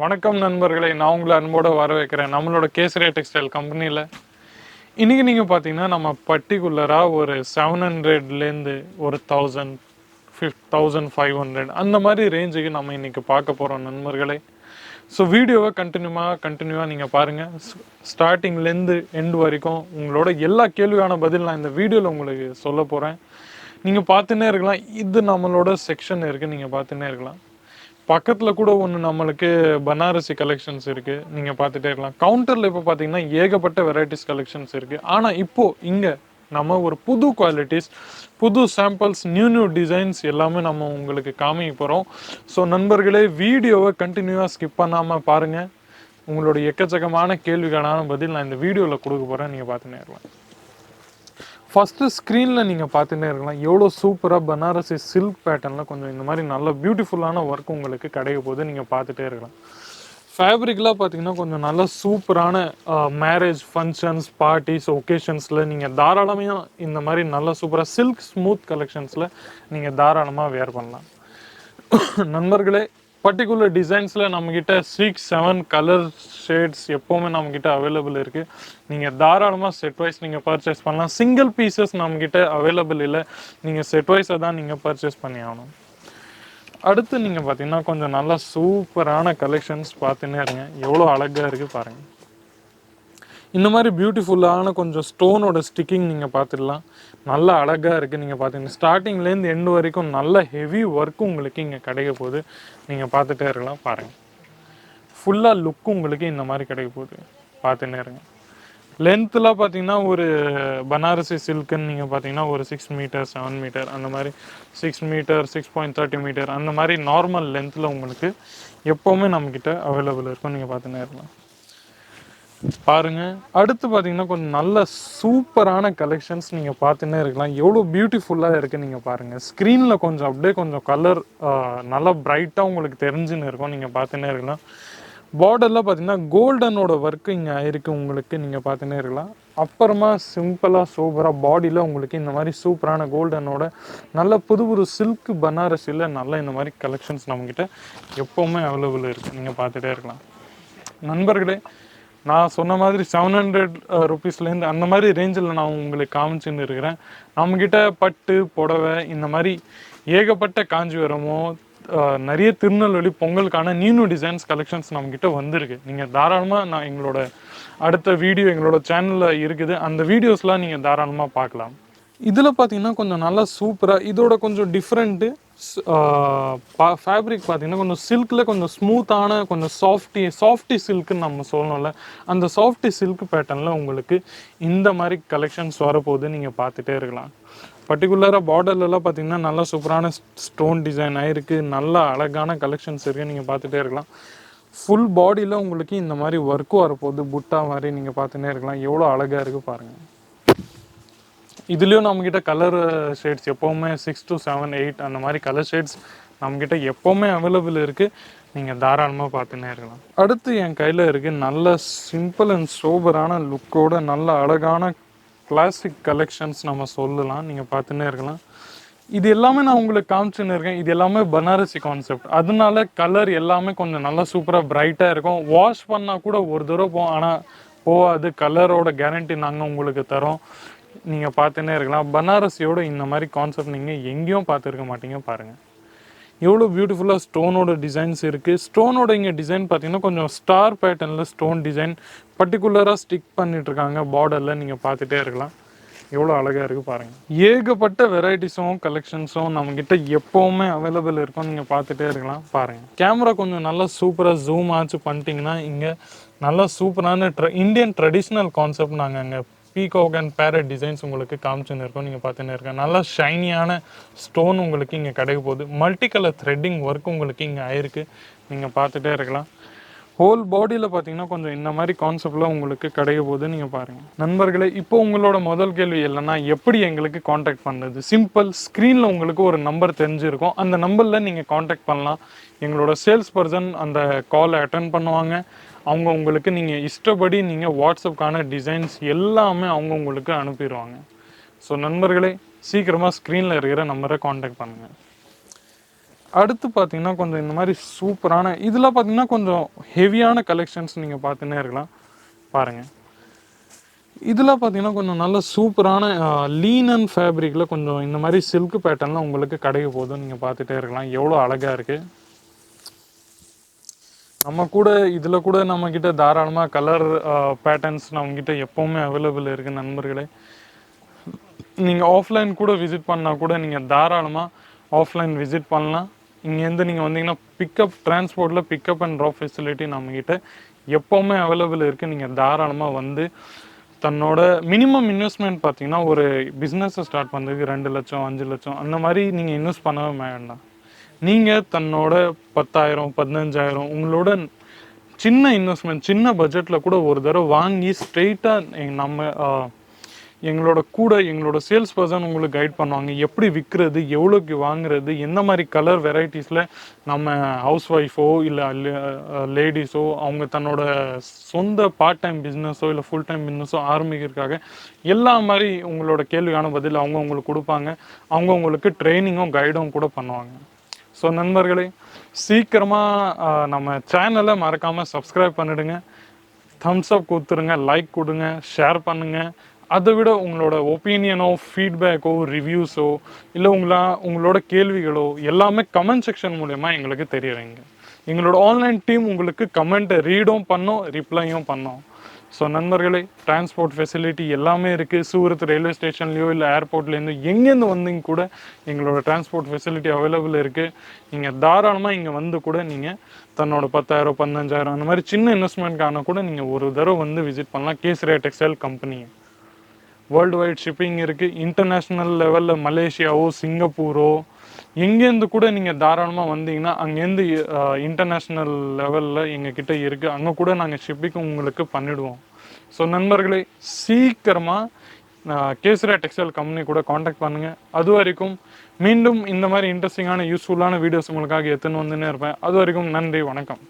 வணக்கம் நண்பர்களே, நான் உங்களை அன்போடு வரவேற்கிறேன் நம்மளோட கேசரியா டெக்ஸ்டைல் கம்பெனியில். இன்றைக்கி நீங்கள் பார்த்தீங்கன்னா நம்ம பர்டிகுலராக ஒரு 700லேருந்து ஒரு 1000, 1500 அந்த மாதிரி ரேஞ்சுக்கு நம்ம இன்றைக்கி பார்க்க போகிறோம் நண்பர்களே. ஸோ வீடியோவை கண்டினியூவாக நீங்கள் பாருங்கள். ஸ்டார்டிங்லேருந்து எண்டு வரைக்கும் உங்களோட எல்லா கேள்வியான பதில் நான் இந்த வீடியோவில் உங்களுக்கு சொல்ல போகிறேன். நீங்கள் பார்த்துன்னே இருக்கலாம். இது நம்மளோட செக்ஷன் இருக்குது, நீங்கள் பார்த்துன்னே இருக்கலாம். பக்கத்தில் கூட ஒன்று நம்மளுக்கு பனாரசி கலெக்ஷன்ஸ் இருக்குது, நீங்கள் பார்த்துட்டே இருக்கலாம். கவுண்டரில் இப்போ பார்த்தீங்கன்னா ஏகப்பட்ட வெரைட்டிஸ் கலெக்ஷன்ஸ் இருக்குது. ஆனால் இப்போது இங்கே நம்ம ஒரு புது குவாலிட்டிஸ், புது சாம்பிள்ஸ், நியூ டிசைன்ஸ் எல்லாமே நம்ம உங்களுக்கு காமிக்க போகிறோம். ஸோ நண்பர்களே, வீடியோவை கண்டினியூவாக ஸ்கிப் பண்ணாமல் பாருங்கள். உங்களோட எக்கச்சக்கமான கேள்விக்கான பதில் நான் இந்த வீடியோவில் கொடுக்க போகிறேன், நீங்கள் பார்த்துன்னே இருக்கலாம். ஃபஸ்ட்டு ஸ்க்ரீனில் நீங்கள் பார்த்துட்டே இருக்கலாம் எவ்வளோ சூப்பராக பனாரசி சில்க் பேட்டர்னில் கொஞ்சம் இந்த மாதிரி நல்ல பியூட்டிஃபுல்லான ஒர்க் உங்களுக்கு கிடைக்க போது நீங்கள் பார்த்துட்டே இருக்கலாம். ஃபேப்ரிக்லாம் பார்த்தீங்கன்னா கொஞ்சம் நல்ல சூப்பரான மேரேஜ் ஃபங்க்ஷன்ஸ், பார்ட்டிஸ், ஒகேஷன்ஸில் நீங்கள் தாராளமாக இந்த மாதிரி நல்ல சூப்பராக சில்க் ஸ்மூத் கலெக்ஷன்ஸில் நீங்கள் தாராளமாக வேர் பண்ணலாம். நண்பர்களே, பர்டிகுலர் டிசைன்ஸில் நம்மக்கிட்ட 6-7 கலர் ஷேட்ஸ் எப்போவுமே நம்மக்கிட்ட அவைலபிள் இருக்குது. நீங்கள் தாராளமாக செட் வைஸ் நீங்கள் பர்ச்சேஸ் பண்ணலாம். சிங்கிள் பீசஸ் நம்மக்கிட்ட அவைலபிள் இல்லை, நீங்கள் செட் வைஸை தான் நீங்கள் பர்ச்சேஸ் பண்ணி ஆகணும். அடுத்து நீங்கள் பார்த்தீங்கன்னா கொஞ்சம் நல்லா சூப்பரான கலெக்ஷன்ஸ் பார்த்துன்னே இருங்க, எவ்வளோ அழகாக இருக்குது பாருங்கள். இந்த மாதிரி பியூட்டிஃபுல்லான கொஞ்சம் ஸ்டோனோட ஸ்டிக்கிங் நீங்கள் பார்த்துடலாம், நல்லா அழகாக இருக்குது. நீங்கள் பார்த்தீங்கன்னா ஸ்டார்டிங்லேருந்து எண்டு வரைக்கும் நல்ல ஹெவி ஒர்க்கு உங்களுக்கு இங்கே கிடைக்க போகுது, நீங்கள் பார்த்துட்டே இருக்கலாம் பாருங்கள். ஃபுல்லாக லுக்கு உங்களுக்கு இந்த மாதிரி கிடைக்க போகுது, பார்த்துன்னே இருங்க. லென்த்துலாம் பார்த்தீங்கன்னா ஒரு பனாரசி சில்க்குன்னு நீங்கள் பார்த்தீங்கன்னா ஒரு 6 மீட்டர் 7 மீட்டர் அந்த மாதிரி 6 மீட்டர் 6.30 மீட்டர் அந்த மாதிரி நார்மல் லென்த்தில் உங்களுக்கு எப்போவுமே நம்மக்கிட்ட அவைலபிள் இருக்கும், நீங்கள் பார்த்துன்னே இருக்கலாம் பாருங்க. அடுத்து பார்த்தீங்கன்னா கொஞ்சம் நல்ல சூப்பரான கலெக்ஷன்ஸ் நீங்கள் பார்த்துன்னே இருக்கலாம், எவ்வளோ பியூட்டிஃபுல்லாக இருக்குது நீங்கள் பாருங்கள். ஸ்க்ரீனில் கொஞ்சம் அப்படியே கொஞ்சம் கலர் நல்லா பிரைட்டாக உங்களுக்கு தெரிஞ்சுன்னு இருக்கும், நீங்கள் பார்த்துன்னே இருக்கலாம். பார்டரில் பார்த்தீங்கன்னா கோல்டனோட ஒர்க்கு இங்கே ஆயிருக்கு உங்களுக்கு, நீங்கள் பார்த்துன்னே இருக்கலாம். அப்புறமா சிம்பிளாக சூப்பராக பாடியில் உங்களுக்கு இந்த மாதிரி சூப்பரான கோல்டனோட நல்ல புது சில்க் பனாரசியில் நல்ல இந்த மாதிரி கலெக்ஷன்ஸ் நம்மக்கிட்ட எப்போவுமே அவைலபிள் இருக்குது, நீங்கள் பார்த்துட்டே இருக்கலாம். நண்பர்களே, நான் சொன்ன மாதிரி 700 ருபீஸ்லேருந்து அந்த மாதிரி ரேஞ்சில் நான் உங்களுக்கு காமிச்சுன்னு இருக்கிறேன். நம்மக்கிட்ட பட்டு புடவை இந்த மாதிரி ஏகப்பட்ட காஞ்சிபுரமோ நிறைய திருநெல்வேலி பொங்கலுக்கான நியூ டிசைன்ஸ் கலெக்ஷன்ஸ் நம்மக்கிட்ட வந்திருக்கு. நீங்கள் தாராளமாக நான் எங்களோட அடுத்த வீடியோ எங்களோட சேனலில் இருக்குது, அந்த வீடியோஸ்லாம் நீங்கள் தாராளமாக பார்க்கலாம். இதில் பார்த்தீங்கன்னா கொஞ்சம் நல்லா சூப்பராக இதோட கொஞ்சம் டிஃப்ரெண்ட்டு ஃபேப்ரிக் பார்த்தீங்கன்னா கொஞ்சம் சில்கில் கொஞ்சம் ஸ்மூத்தான கொஞ்சம் சாஃப்டி சில்க்குன்னு நம்ம சொல்லணும்ல, அந்த சாஃப்டி சில்க் பேட்டர்னில் உங்களுக்கு இந்த மாதிரி கலெக்ஷன்ஸ் வரப்போகுது, நீங்கள் பார்த்துட்டே இருக்கலாம். பர்டிகுலராக பார்டர்லலாம் பார்த்தீங்கன்னா நல்லா சூப்பரான ஸ்டோன் டிசைன் ஆகிருக்கு, நல்ல அழகான கலெக்ஷன்ஸ் இருக்குது, நீங்கள் பார்த்துட்டே இருக்கலாம். ஃபுல் பாடியில் உங்களுக்கு இந்த மாதிரி ஒர்க்கு வரப்போகுது, புட்டா மாதிரி, நீங்கள் பார்த்துட்டே இருக்கலாம், எவ்வளோ அழகாக இருக்குது பாருங்கள். இதுலேயும் நம்மக்கிட்ட கலர் ஷேட்ஸ் எப்போவுமே 6 to 7, 8 அந்த மாதிரி கலர் ஷேட்ஸ் நம்மக்கிட்ட எப்போவுமே அவைலபிள் இருக்குது, நீங்கள் தாராளமாக பார்த்துன்னே இருக்கலாம். அடுத்து என் கையில் இருக்குது நல்ல சிம்பிள் அண்ட் சோபரான லுக்கோட நல்ல அழகான கிளாசிக் கலெக்ஷன்ஸ் நம்ம சொல்லலாம், நீங்கள் பார்த்துன்னே இருக்கலாம். இது எல்லாமே நான் உங்களுக்கு காமிச்சுன்னு இருக்கேன், இது எல்லாமே பனாரசி கான்செப்ட், அதனால கலர் எல்லாமே கொஞ்சம் நல்லா சூப்பராக பிரைட்டாக இருக்கும். வாஷ் பண்ணால் கூட ஒரு தடவை போகும், ஆனால் போகாது. கலரோட கேரண்டி நாங்கள் உங்களுக்கு தரோம், நீங்கள் பார்த்துன்னே இருக்கலாம். பனாரசியோட இந்த மாதிரி கான்செப்ட் நீங்கள் எங்கேயும் பார்த்துருக்க மாட்டீங்க பாருங்கள். எவ்வளோ பியூட்டிஃபுல்லாக ஸ்டோனோட டிசைன்ஸ் இருக்குது. ஸ்டோனோட இங்கே டிசைன் பார்த்தீங்கன்னா கொஞ்சம் ஸ்டார் பேட்டர்னில் ஸ்டோன் டிசைன் பர்டிகுலராக ஸ்டிக் பண்ணிகிட்ருக்காங்க பார்டரில், நீங்கள் பார்த்துட்டே இருக்கலாம், எவ்வளோ அழகாக இருக்குது பாருங்கள். ஏகப்பட்ட வெரைட்டிஸும் கலெக்ஷன்ஸும் நம்மக்கிட்ட எப்போவுமே அவைலபிள் இருக்கும், நீங்கள் பார்த்துட்டே இருக்கலாம் பாருங்கள். கேமரா கொஞ்சம் நல்லா சூப்பராக ஜூம் ஆச்சு பண்ணிட்டீங்கன்னா இங்கே நல்லா சூப்பரான இந்தியன் ட்ரெடிஷ்னல் கான்செப்ட் நாங்கள் அங்கே பீகாக் அண்ட் பேரட் டிசைன்ஸ் உங்களுக்கு காமிச்சுன்னு இருக்கோம், நீங்கள் பார்த்துன்னு இருக்கேன். நல்லா ஷைனியான ஸ்டோன் உங்களுக்கு இங்கே கிடைக்க போகுது, மல்டி கலர் த்ரெட்டிங் ஒர்க் உங்களுக்கு இங்கே ஆயிருக்கு, நீங்கள் பார்த்துட்டே இருக்கலாம். ஹோல் பாடியில் பார்த்தீங்கன்னா கொஞ்சம் இந்த மாதிரி கான்செப்டில் உங்களுக்கு கிடைக்க போகுது, நீங்கள் பாருங்கள். நண்பர்களே, இப்போ உங்களோட முதல் கேள்வி இல்லைன்னா எப்படி எங்களுக்கு காண்டாக்ட் பண்ணுறது? சிம்பிள், ஸ்க்ரீனில் உங்களுக்கு ஒரு நம்பர் தெரிஞ்சிருக்கும், அந்த நம்பரில் நீங்கள் காண்டாக்ட் பண்ணலாம். எங்களோட சேல்ஸ் பர்சன் அந்த காலை அட்டன் பண்ணுவாங்க. அவங்க உங்களுக்கு நீங்கள் இஷ்டப்படி நீங்கள் வாட்ஸ்அப்புக்கான டிசைன்ஸ் எல்லாமே அவங்க உங்களுக்கு அனுப்பிடுவாங்க. ஸோ நண்பர்களே, சீக்கிரமாக ஸ்க்ரீனில் இருக்கிற நம்பரை காண்டாக்ட் பண்ணுங்கள். அடுத்து பார்த்தீங்கன்னா கொஞ்சம் இந்த மாதிரி சூப்பரான இதில் பார்த்தீங்கன்னா கொஞ்சம் ஹெவியான கலெக்ஷன்ஸ் நீங்கள் பார்த்துன்னே இருக்கலாம் பாருங்கள். இதில் பார்த்தீங்கன்னா கொஞ்சம் நல்ல சூப்பரான லீன் அண்ட் ஃபேப்ரிக்கில் கொஞ்சம் இந்த மாதிரி சில்க் பேட்டர்னில் உங்களுக்கு கிடைக்க போதும். நீங்கள் பார்த்துட்டே இருக்கலாம் எவ்வளோ அழகாக இருக்குது. நம்ம கூட இதில் கூட நம்மக்கிட்ட தாராளமாக கலர் பேட்டர்ன்ஸ் நம்மக்கிட்ட எப்போவுமே அவைலபிள் இருக்குது நண்பர்களே. நீங்கள் ஆஃப்லைன் கூட விசிட் பண்ணால் கூட நீங்கள் தாராளமாக ஆஃப்லைன் விசிட் பண்ணலாம். இங்கேருந்து நீங்கள் வந்தீங்கன்னா பிக்கப் டிரான்ஸ்போர்ட்டில் பிக்கப் அண்ட் ட்ராப் ஃபெசிலிட்டி நம்மக்கிட்ட எப்போவுமே அவைலபிள் இருக்குது. நீங்கள் தாராளமாக வந்து தன்னோட மினிமம் இன்வெஸ்ட்மெண்ட் பார்த்தீங்கன்னா ஒரு பிஸ்னஸை ஸ்டார்ட் பண்ணுறதுக்கு 2 லட்சம் 5 லட்சம் அந்த மாதிரி நீங்கள் இன்வெஸ்ட் பண்ணவே வேண்டாம். நீங்கள் தன்னோட 10,000 15,000 உங்களோட சின்ன இன்வெஸ்ட்மெண்ட் சின்ன பட்ஜெட்டில் கூட ஒரு தடவை வாங்கி ஸ்ட்ரெயிட்டாக எங்களோட சேல்ஸ் பர்சன் உங்களுக்கு கைட் பண்ணுவாங்க. எப்படி விற்கிறது, எவ்வளோக்கு வாங்குறது, எந்த மாதிரி கலர் வெரைட்டிஸில் நம்ம ஹவுஸ் ஒய்ஃபோ இல்லை லேடிஸோ அவங்க தன்னோட சொந்த பார்ட் டைம் பிஸ்னஸோ இல்லை ஃபுல் டைம் பிஸ்னஸோ ஆரம்பிக்கிறதுக்காக எல்லா மாதிரி உங்களோட கேள்வியான பதில் அவங்க உங்களுக்கு கொடுப்பாங்க. அவங்க உங்களுக்கு ட்ரைனிங்கும் கைடும் கூட பண்ணுவாங்க. ஸோ நண்பர்களே, சீக்கிரமாக நம்ம சேனலை மறக்காமல் சப்ஸ்கிரைப் பண்ணிவிடுங்க, தம்ஸ் அப் கொடுத்துருங்க, லைக் கொடுங்க, ஷேர் பண்ணுங்கள். அதை விட உங்களோட ஒப்பீனியனோ ஃபீட்பேக்கோ ரிவ்யூஸோ இல்லை உங்களோட கேள்விகளோ எல்லாமே கமெண்ட் செக்ஷன் மூலமா எங்களுக்கு தெரிய வைங்க. எங்களோட ஆன்லைன் டீம் உங்களுக்கு கமெண்ட்டை ரீடும் பண்ணோம், ரிப்ளையும் பண்ணோம். ஸோ நண்பர்களே, டிரான்ஸ்போர்ட் ஃபெசிலிட்டி எல்லாமே இருக்குது. சூரத் ரயில்வே ஸ்டேஷன்லையோ இல்லை ஏர்போர்ட்லேருந்து எங்கேருந்து வந்தீங்க கூட எங்களோட டிரான்ஸ்போர்ட் ஃபெசிலிட்டி அவைலபிள் இருக்குது. நீங்கள் தாராளமாக இங்கே வந்து கூட நீங்கள் தன்னோட 10,000 15,000 அந்த மாதிரி சின்ன இன்வெஸ்ட்மெண்ட்கான கூட நீங்கள் ஒரு தடவை வந்து விசிட் பண்ணலாம். Kesariya textile company worldwide shipping இருக்குது. இன்டர்நேஷ்னல் லெவலில் மலேசியாவோ சிங்கப்பூரோ எங்கேருந்து கூட நீங்கள் தாராளமாக வந்தீங்கன்னா அங்கேருந்து இன்டர்நேஷ்னல் லெவலில் எங்ககிட்ட இருக்குது. அங்கே கூட நாங்கள் ஷிப்பிங் உங்களுக்கு பண்ணிவிடுவோம். ஸோ நண்பர்களே, சீக்கிரமாக கேசரியா டெக்ஸ்டைல் கம்பெனி கூட காண்டாக்ட் பண்ணுங்கள். அது வரைக்கும் மீண்டும் இந்த மாதிரி இன்ட்ரெஸ்டிங்கான யூஸ்ஃபுல்லான வீடியோஸ் உங்களுக்காக எடுத்துன்னு வந்துன்னே இருப்பேன். அது வரைக்கும் நன்றி, வணக்கம்.